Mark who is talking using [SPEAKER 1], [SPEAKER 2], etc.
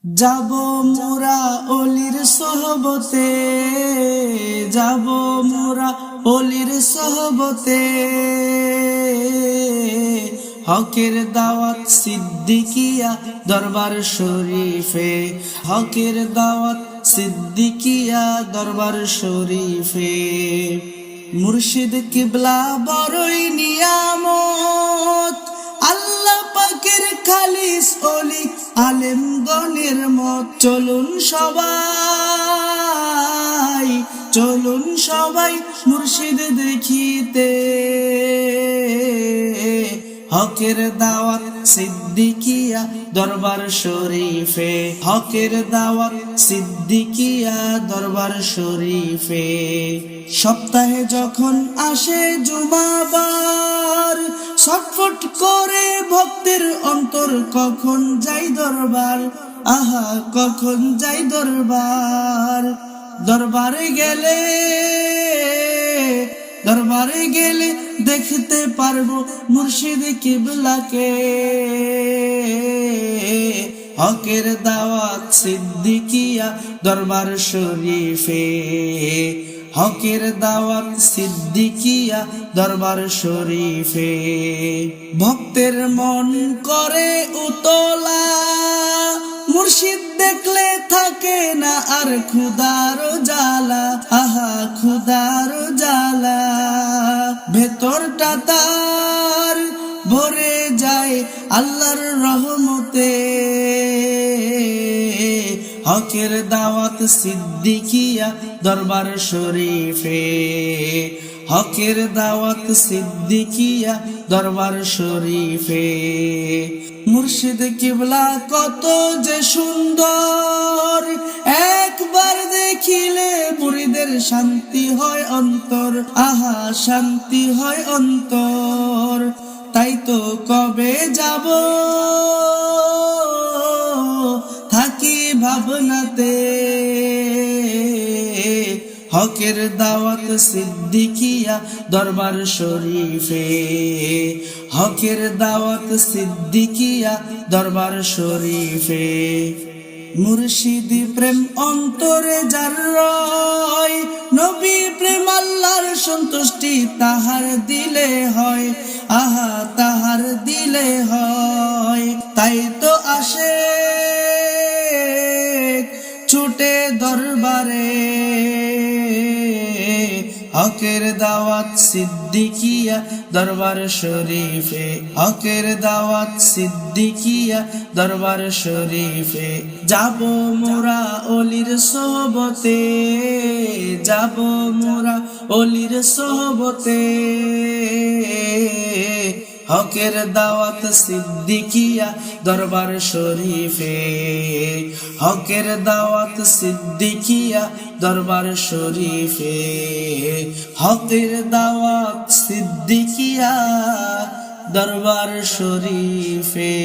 [SPEAKER 1] যাব মোরা অলির সহবতে, যাব মোরা অলির সহবতে, হকের দাওয়াত সিদ্দিকিয়া দরবার শরীফে, হকের দাওয়াত সিদ্দিকিয়া দরবার শরীফে। মুর্শিদ কিবলা বড়ই নিয়ামত, আল্লাহ পাকের খালিস অলি আলেম গণের মত। চলুন সবাই, চলুন সবাই মুর্শিদ দেখিতে, হকের দাওয়াত সিদ্দিকিয়া দরবার শরীফে, হকের দাওয়াত সিদ্দিকিয়া দরবার শরীফে। সপ্তাহে যখন আসে জুমাবার, ছটফট করে ভক্তের অন্তর, কখন যাই দরবার, আহা কখন যাই দরবার। দরবারে গেলে, দরবারে গেলে দেখতে পারবো মুর্শিদ কিবলাকে, হকের দাওয়াত সিদ্দিকিয়া দরবার শরীফে, হকের দাওয়াত সিদ্দিকিয়া দরবার শরীফে। ভক্তের মন করে উতলা, মুর্শিদ দেখলে থাকে না আর ক্ষুধার জ্বালা, আহা ক্ষুধার জ্বালা। ভেতরটা তার ভরে যায় আল্লাহর রহমতে, হকের দাওয়াত সিদ্দিকিয়া দরবার শরীফে, হকের দাওয়াত সিদ্দিকিয়া দরবার শরীফে। মুর্শিদ কিবলা কত যে সুন্দর, একবার দেখিলে মুরিদের শান্তি হয় অন্তর, আহা শান্তি হয় অন্তর। তাই তো কবে যাব থাকি ভাবনাতে, হকের দাওয়াত সিদ্দিকিয়া দরবার শরীফে, হকের দাওয়াত সিদ্দিকিয়া দরবার শরীফে। মুর্শিদি প্রেম অন্তরে যার রয়, নবী প্রেম আল্লাহর সন্তুষ্টি তাহার দিলে হয়, আহা তাহার দিলে হয়। তাই তো আসে ছুটে দরবারে, হকের দাওয়াত সিদ্দিকিয়া দরবার শরীফে, হকের দাওয়াত সিদ্দিকিয়া দরবার শরীফে। যাব মোরা অলির সহবতে, যাব মোরা অলির সহবতে, হকের দাওয়াত সিদ্দিকিয়া দরবার শরীফে, হকের দাওয়াত সিদ্দিকিয়া দরবার শরীফে, হকের দাওয়াত সিদ্দিকিয়া দরবার শরীফে।